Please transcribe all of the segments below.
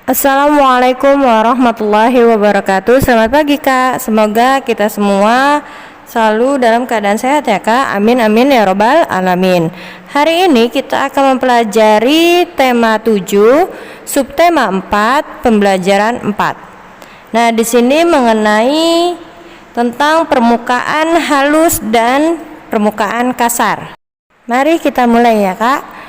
Assalamualaikum warahmatullahi wabarakatuh. Selamat pagi Kak. Semoga kita semua selalu dalam keadaan sehat ya Kak. Amin amin ya robbal alamin. Hari ini kita akan mempelajari tema 7, subtema 4, pembelajaran 4. Nah, di sini mengenai tentang permukaan halus dan permukaan kasar. Mari kita mulai ya Kak.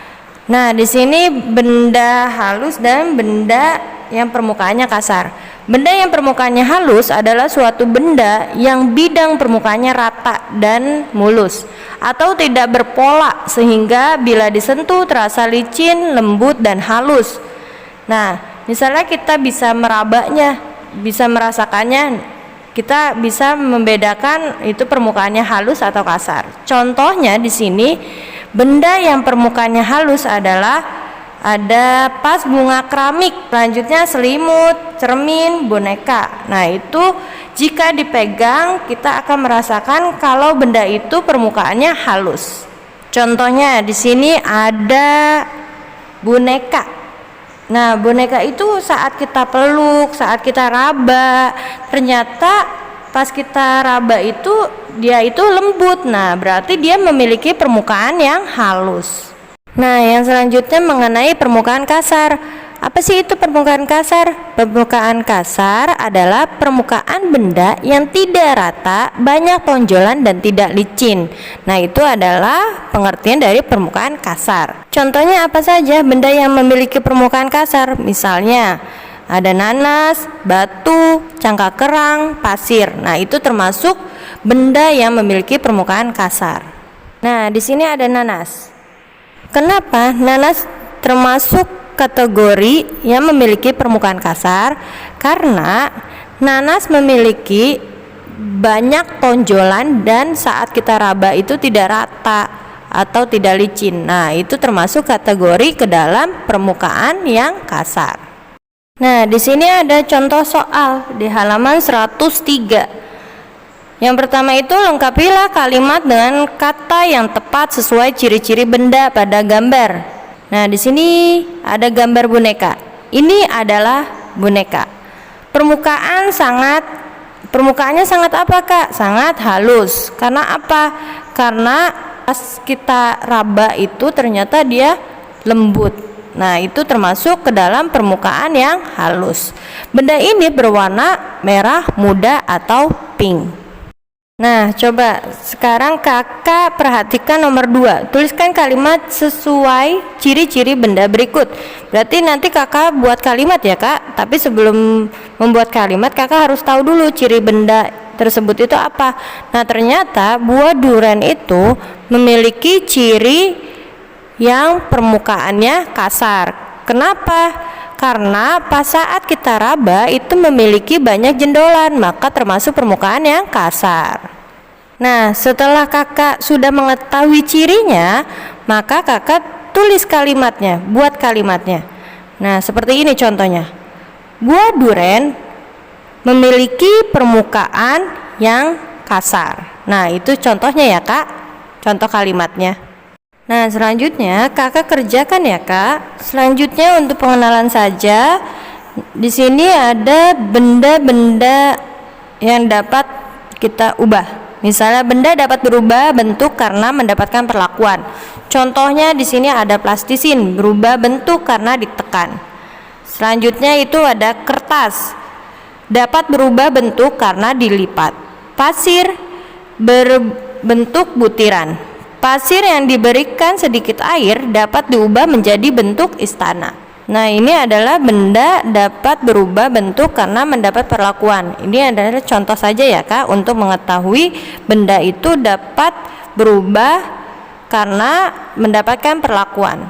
Nah, di sini benda halus dan benda yang permukaannya kasar. Benda yang permukaannya halus adalah suatu benda yang bidang permukaannya rata dan mulus atau tidak berpola sehingga bila disentuh terasa licin, lembut dan halus. Nah, misalnya kita bisa merabanya, bisa merasakannya, kita bisa membedakan itu permukaannya halus atau kasar. Contohnya di sini benda yang permukaannya halus adalah ada vas bunga keramik, selanjutnya selimut, cermin, boneka. Nah, itu jika dipegang kita akan merasakan kalau benda itu permukaannya halus. Contohnya di sini ada boneka. Nah, boneka itu saat kita peluk, saat kita raba, ternyata pas kita raba itu dia itu lembut. Nah, berarti dia memiliki permukaan yang halus. Nah, yang selanjutnya mengenai permukaan kasar. Apa sih itu permukaan kasar? Permukaan kasar adalah permukaan benda yang tidak rata, banyak tonjolan dan tidak licin. Nah, itu adalah pengertian dari permukaan kasar. Contohnya apa saja benda yang memiliki permukaan kasar? Misalnya ada nanas, batu, cangkak kerang, pasir. Nah, itu termasuk benda yang memiliki permukaan kasar. Nah, di sini ada nanas. Kenapa nanas termasuk kategori yang memiliki permukaan kasar? Karena nanas memiliki banyak tonjolan dan saat kita raba itu tidak rata atau tidak licin. Nah, itu termasuk kategori ke dalam permukaan yang kasar. Nah, di sini ada contoh soal di halaman 103. Yang pertama itu lengkapilah kalimat dengan kata yang tepat sesuai ciri-ciri benda pada gambar. Nah, di sini ada gambar boneka. Ini adalah boneka. Permukaannya sangat apa Kak? Sangat halus. Karena apa? Karena pas kita raba itu ternyata dia lembut. Nah, itu termasuk ke dalam permukaan yang halus. Benda ini berwarna merah muda atau pink. Nah, coba sekarang kakak perhatikan nomor 2. Tuliskan kalimat sesuai ciri-ciri benda berikut. Berarti nanti kakak buat kalimat ya Kak. Tapi sebelum membuat kalimat kakak harus tahu dulu ciri benda tersebut itu apa. Nah, ternyata buah durian itu memiliki ciri yang permukaannya kasar. Kenapa? Karena pas saat kita raba itu memiliki banyak jendolan, maka termasuk permukaan yang kasar. Nah, setelah kakak sudah mengetahui cirinya, maka kakak tulis kalimatnya, buat kalimatnya. Nah, seperti ini contohnya. Buah duren memiliki permukaan yang kasar. Nah, itu contohnya ya Kak, contoh kalimatnya. Nah, selanjutnya kakak kerjakan ya Kak. Selanjutnya untuk pengenalan saja. Di sini ada benda-benda yang dapat kita ubah. Misalnya benda dapat berubah bentuk karena mendapatkan perlakuan. Contohnya di sini ada plastisin, berubah bentuk karena ditekan. Selanjutnya itu ada kertas, dapat berubah bentuk karena dilipat. Pasir berbentuk butiran. Pasir yang diberikan sedikit air dapat diubah menjadi bentuk istana. Nah, ini adalah benda dapat berubah bentuk karena mendapat perlakuan. Ini adalah contoh saja ya Kak untuk mengetahui benda itu dapat berubah karena mendapatkan perlakuan.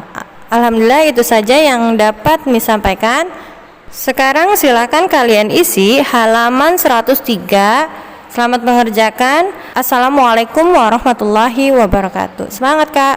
Alhamdulillah itu saja yang dapat disampaikan. Sekarang silakan kalian isi halaman 103. Selamat mengerjakan. Assalamualaikum warahmatullahi wabarakatuh. Semangat Kak.